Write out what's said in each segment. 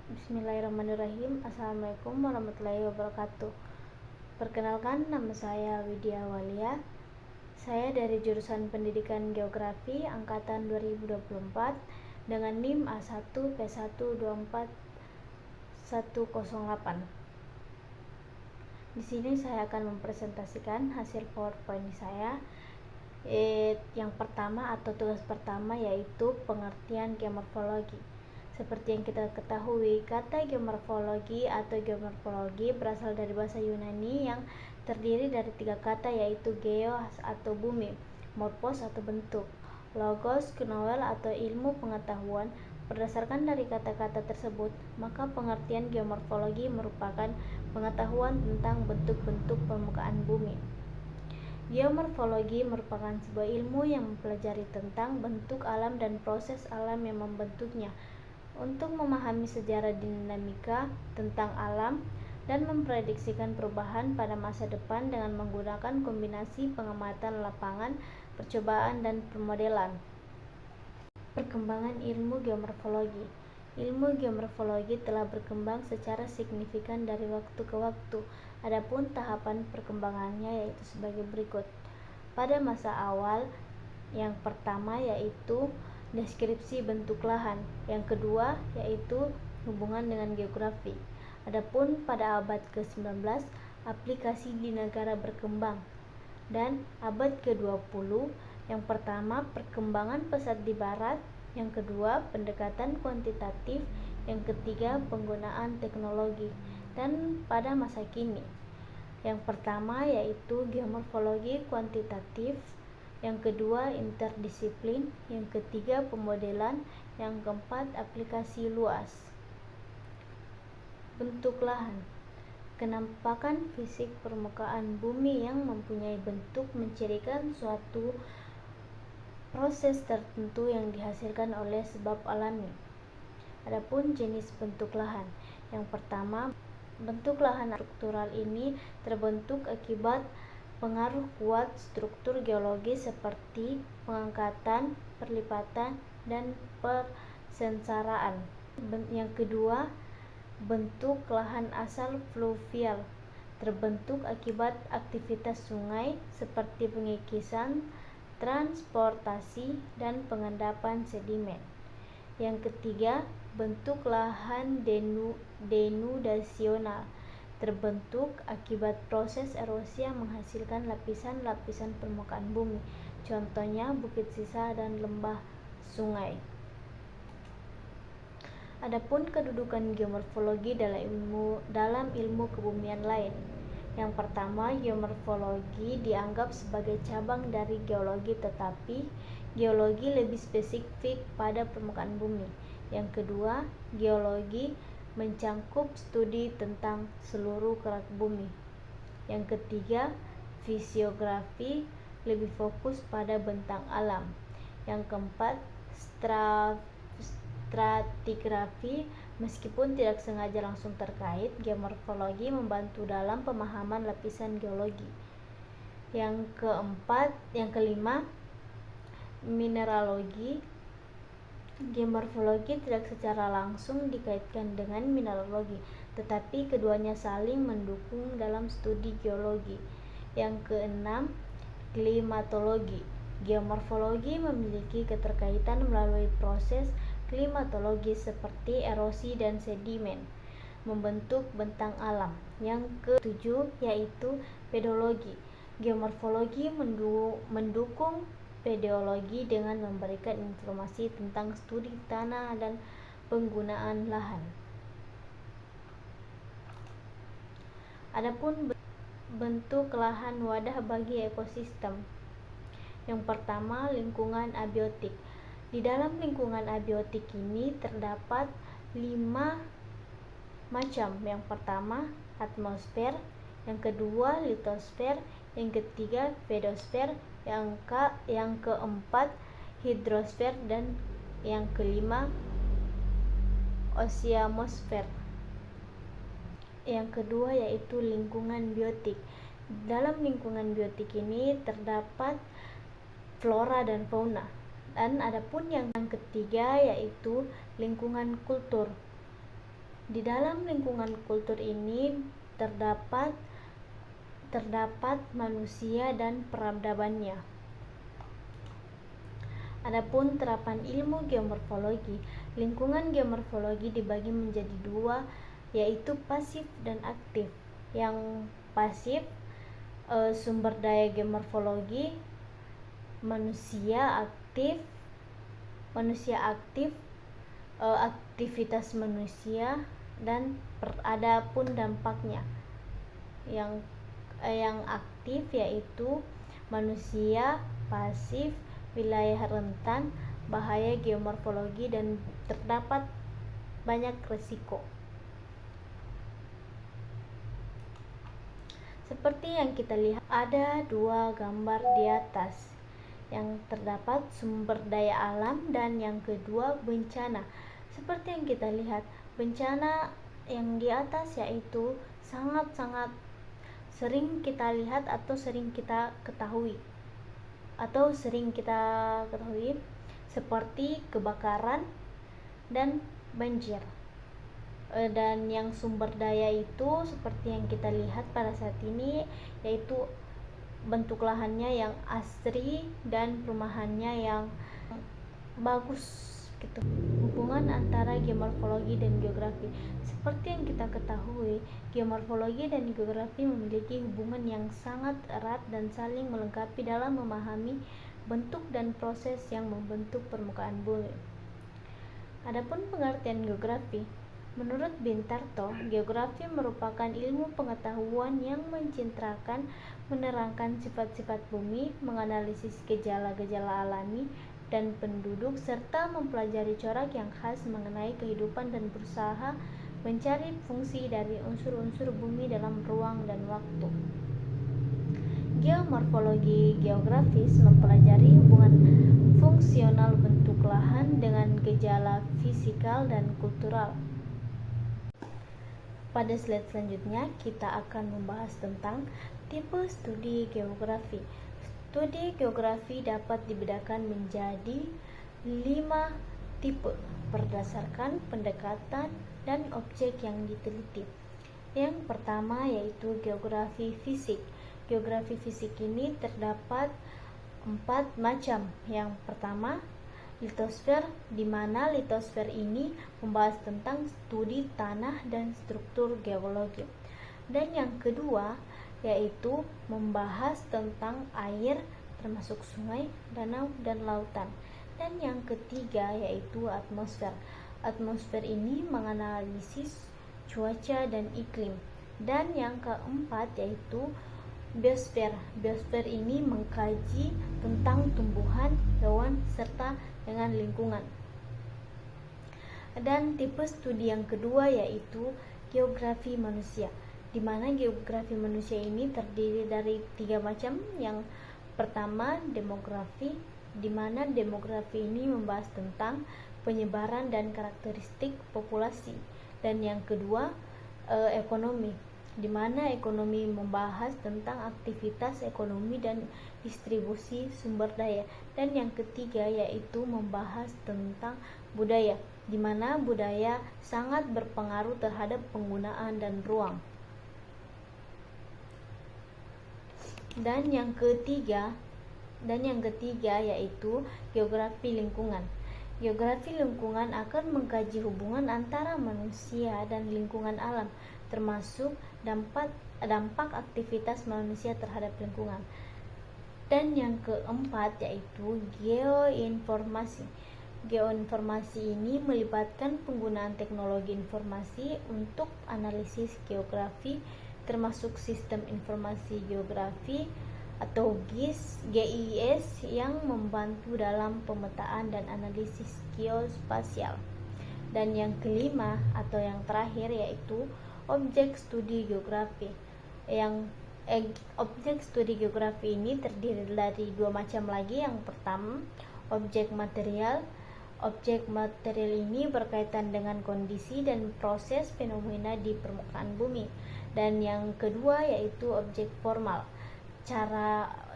Bismillahirrahmanirrahim. Assalamualaikum warahmatullahi wabarakatuh. Perkenalkan, nama saya Widya Walia. Saya dari jurusan Pendidikan Geografi angkatan 2024 dengan NIM A1P1241108. Di sini saya akan mempresentasikan hasil PowerPoint saya. Yang pertama atau tugas pertama yaitu pengertian geomorfologi. Seperti yang kita ketahui, kata geomorfologi atau geomorfologi berasal dari bahasa Yunani yang terdiri dari 3 kata, yaitu geo atau bumi, morphos atau bentuk, logos knowledge atau ilmu pengetahuan. Berdasarkan dari kata-kata tersebut, maka pengertian geomorfologi merupakan pengetahuan tentang bentuk-bentuk permukaan bumi. Geomorfologi merupakan sebuah ilmu yang mempelajari tentang bentuk alam dan proses alam yang membentuknya, untuk memahami sejarah dinamika tentang alam dan memprediksikan perubahan pada masa depan dengan menggunakan kombinasi pengamatan lapangan, percobaan, dan permodelan. Perkembangan ilmu geomorfologi. Ilmu geomorfologi telah berkembang secara signifikan dari waktu ke waktu. Adapun tahapan perkembangannya yaitu sebagai berikut. Pada masa awal, yang pertama yaitu deskripsi bentuk lahan, yang kedua yaitu hubungan dengan geografi. Adapun pada abad ke-19, aplikasi di negara berkembang, dan abad ke-20, yang pertama perkembangan pesat di barat, yang kedua pendekatan kuantitatif, yang ketiga penggunaan teknologi, dan pada masa kini, yang pertama yaitu geomorfologi kuantitatif, yang kedua interdisiplin, yang ketiga pemodelan, yang keempat aplikasi luas. Bentuk lahan. Kenampakan fisik permukaan bumi yang mempunyai bentuk mencirikan suatu proses tertentu yang dihasilkan oleh sebab alami. Adapun jenis bentuk lahan. Yang pertama, bentuk lahan struktural ini terbentuk akibat pengaruh kuat struktur geologis seperti pengangkatan, perlipatan, dan persensaraan. Yang kedua, bentuk lahan asal fluvial terbentuk akibat aktivitas sungai seperti pengikisan, transportasi, dan pengendapan sedimen. Yang ketiga, bentuk lahan denudasional terbentuk akibat proses erosi yang menghasilkan lapisan-lapisan permukaan bumi, contohnya bukit sisa dan lembah sungai. Adapun kedudukan geomorfologi dalam ilmu kebumian lain. Yang pertama, geomorfologi dianggap sebagai cabang dari geologi, tetapi geologi lebih spesifik pada permukaan bumi. Yang kedua, geologi mencangkup studi tentang seluruh kerak bumi. Yang ketiga, fisiografi lebih fokus pada bentang alam. Yang keempat, stratigrafi meskipun tidak sengaja langsung terkait, geomorfologi membantu dalam pemahaman lapisan geologi. Yang kelima, mineralogi. Geomorfologi tidak secara langsung dikaitkan dengan mineralogi, tetapi keduanya saling mendukung dalam studi geologi. Yang keenam, klimatologi. Geomorfologi memiliki keterkaitan melalui proses klimatologis seperti erosi dan sedimen membentuk bentang alam. Yang ketujuh yaitu pedologi. Geomorfologi mendukung pedologi dengan memberikan informasi tentang studi tanah dan penggunaan lahan. Adapun bentuk lahan wadah bagi ekosistem. Yang pertama, lingkungan abiotik. Di dalam lingkungan abiotik ini terdapat 5 macam. Yang pertama, atmosfer, yang kedua, litosfer, yang ketiga, pedosfer, yang keempat, hidrosfer, dan yang kelima, oceanosfer. Yang kedua yaitu lingkungan biotik. Dalam lingkungan biotik ini terdapat flora dan fauna. Dan adapun yang ketiga yaitu lingkungan kultur. Di dalam lingkungan kultur ini terdapat manusia dan peradabannya. Adapun terapan ilmu geomorfologi, lingkungan geomorfologi dibagi menjadi dua, yaitu pasif dan aktif. Yang pasif sumber daya geomorfologi, manusia aktif, aktivitas manusia, dan adapun dampaknya. Yang aktif yaitu manusia, pasif, wilayah rentan bahaya geomorfologi, dan terdapat banyak risiko. Seperti yang kita lihat, ada dua gambar di atas. Yang terdapat sumber daya alam dan yang kedua bencana. Seperti yang kita lihat, bencana yang di atas yaitu sangat-sangat sering kita lihat atau sering kita ketahui seperti kebakaran dan banjir. Dan yang sumber daya itu seperti yang kita lihat pada saat ini, yaitu bentuk lahannya yang asri dan perumahannya yang bagus gitu. Hubungan antara geomorfologi dan geografi. Seperti yang kita ketahui, geomorfologi dan geografi memiliki hubungan yang sangat erat dan saling melengkapi dalam memahami bentuk dan proses yang membentuk permukaan bumi. Adapun pengertian geografi, menurut Bintarto, geografi merupakan ilmu pengetahuan yang mencintrakan menerangkan sifat-sifat bumi, menganalisis gejala-gejala alami dan penduduk, serta mempelajari corak yang khas mengenai kehidupan dan berusaha mencari fungsi dari unsur-unsur bumi dalam ruang dan waktu. Geomorfologi geografis mempelajari hubungan fungsional bentuk lahan dengan gejala fisikal dan kultural. Pada slide selanjutnya, kita akan membahas tentang tipe studi geografi. Studi geografi dapat dibedakan menjadi 5 tipe berdasarkan pendekatan dan objek yang diteliti. Yang pertama yaitu geografi fisik. Geografi fisik ini terdapat 4 macam. Yang pertama, litosfer, di mana litosfer ini membahas tentang studi tanah dan struktur geologi. Dan yang kedua yaitu membahas tentang air termasuk sungai, danau, dan lautan. Dan yang ketiga yaitu atmosfer. Atmosfer ini menganalisis cuaca dan iklim. Dan yang keempat yaitu biosfer. Biosfer ini mengkaji tentang tumbuhan, hewan, serta dengan lingkungan. Dan tipe studi yang kedua yaitu geografi manusia, di mana geografi manusia ini terdiri dari 3 macam. Yang pertama, demografi, di mana demografi ini membahas tentang penyebaran dan karakteristik populasi. Dan yang kedua, ekonomi, di mana ekonomi membahas tentang aktivitas ekonomi dan distribusi sumber daya. Dan yang ketiga yaitu membahas tentang budaya, di mana budaya sangat berpengaruh terhadap penggunaan dan ruang. Dan yang ketiga yaitu geografi lingkungan. Geografi lingkungan akan mengkaji hubungan antara manusia dan lingkungan alam, termasuk dampak aktivitas manusia terhadap lingkungan. Dan yang keempat yaitu geoinformasi. Geoinformasi ini melibatkan penggunaan teknologi informasi untuk analisis geografi, termasuk sistem informasi geografi atau GIS yang membantu dalam pemetaan dan analisis geospasial. Dan yang kelima atau yang terakhir yaitu objek studi geografi. Objek studi geografi ini terdiri dari 2 macam lagi. Yang pertama, objek material. Objek material ini berkaitan dengan kondisi dan proses fenomena di permukaan bumi. Dan yang kedua yaitu objek formal.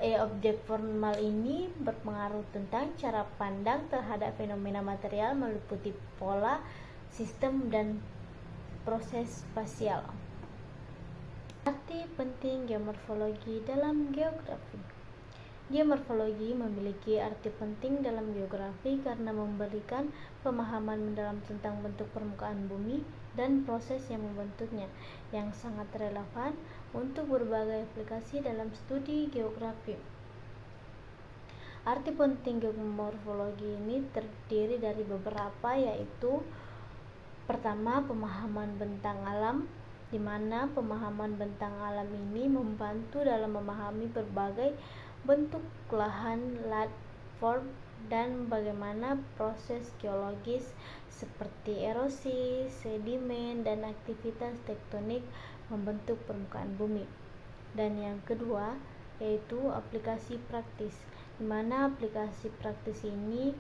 Objek formal ini berpengaruh tentang cara pandang terhadap fenomena material, meliputi pola, sistem, dan proses spasial. Arti penting geomorfologi dalam geografi. Geomorfologi memiliki arti penting dalam geografi karena memberikan pemahaman mendalam tentang bentuk permukaan bumi dan proses yang membentuknya, yang sangat relevan untuk berbagai aplikasi dalam studi geografi. Arti penting geomorfologi ini terdiri dari beberapa, yaitu pertama, pemahaman bentang alam, di mana pemahaman bentang alam ini membantu dalam memahami berbagai bentuk lahan, landform, dan bagaimana proses geologis seperti erosi, sedimen, dan aktivitas tektonik membentuk permukaan bumi. Dan yang kedua yaitu aplikasi praktis, di mana aplikasi praktis ini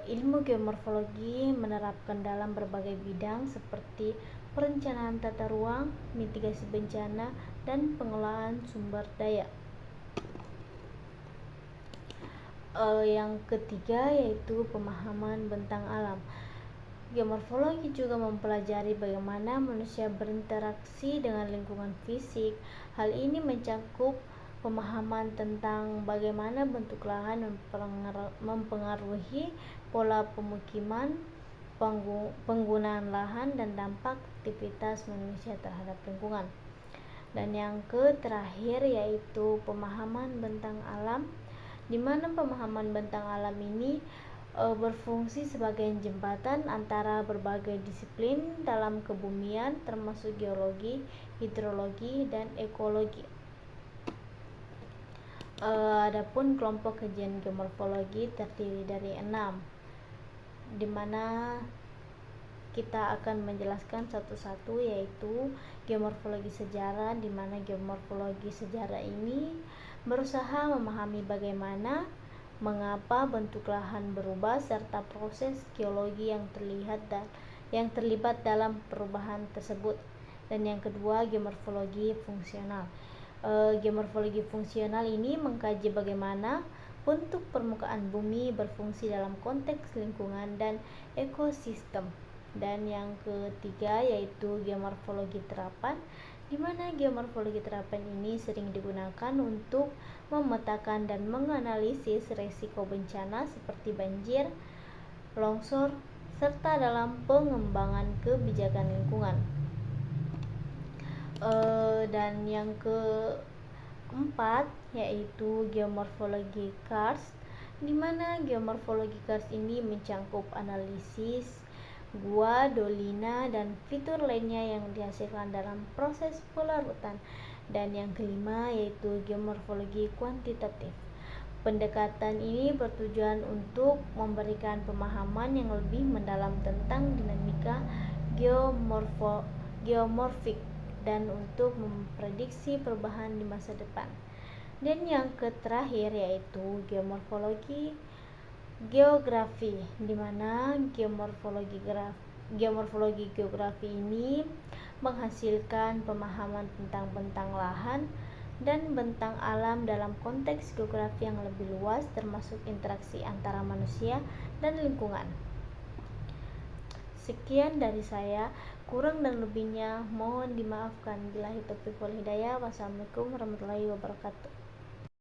ilmu geomorfologi menerapkan dalam berbagai bidang seperti perencanaan tata ruang, mitigasi bencana, dan pengelolaan sumber daya. Yang ketiga yaitu pemahaman bentang alam. Geomorfologi juga mempelajari bagaimana manusia berinteraksi dengan lingkungan fisik. Hal ini mencakup pemahaman tentang bagaimana bentuk lahan mempengaruhi pola pemukiman, penggunaan lahan, dan dampak aktivitas manusia terhadap lingkungan. Dan yang terakhir yaitu pemahaman bentang alam, di mana pemahaman bentang alam ini berfungsi sebagai jembatan antara berbagai disiplin dalam kebumian, termasuk geologi, hidrologi, dan ekologi. Adapun kelompok kajian geomorfologi terdiri dari 6, di mana kita akan menjelaskan satu-satu, yaitu geomorfologi sejarah, di mana geomorfologi sejarah ini berusaha memahami bagaimana, mengapa bentuk lahan berubah serta proses geologi yang terlibat dalam perubahan tersebut. Dan yang kedua, geomorfologi fungsional. Geomorfologi fungsional ini mengkaji bagaimana bentuk permukaan bumi berfungsi dalam konteks lingkungan dan ekosistem. Dan yang ketiga yaitu geomorfologi terapan, di mana geomorfologi terapan ini sering digunakan untuk memetakan dan menganalisis risiko bencana seperti banjir, longsor, serta dalam pengembangan kebijakan lingkungan. Dan yang keempat yaitu geomorfologi karst, di mana geomorfologi karst ini mencakup analisis gua, dolina, dan fitur lainnya yang dihasilkan dalam proses pelarutan. Dan yang kelima yaitu geomorfologi kuantitatif. Pendekatan ini bertujuan untuk memberikan pemahaman yang lebih mendalam tentang dinamika geomorfik dan untuk memprediksi perubahan di masa depan. Dan yang terakhir yaitu geomorfologi geografi, di mana geomorfologi geografi ini menghasilkan pemahaman tentang bentang lahan dan bentang alam dalam konteks geografi yang lebih luas, termasuk interaksi antara manusia dan lingkungan. Sekian dari saya, kurang dan lebihnya mohon dimaafkan. Billahi taufiq wal hidayah. Wassalamualaikum warahmatullahi wabarakatuh.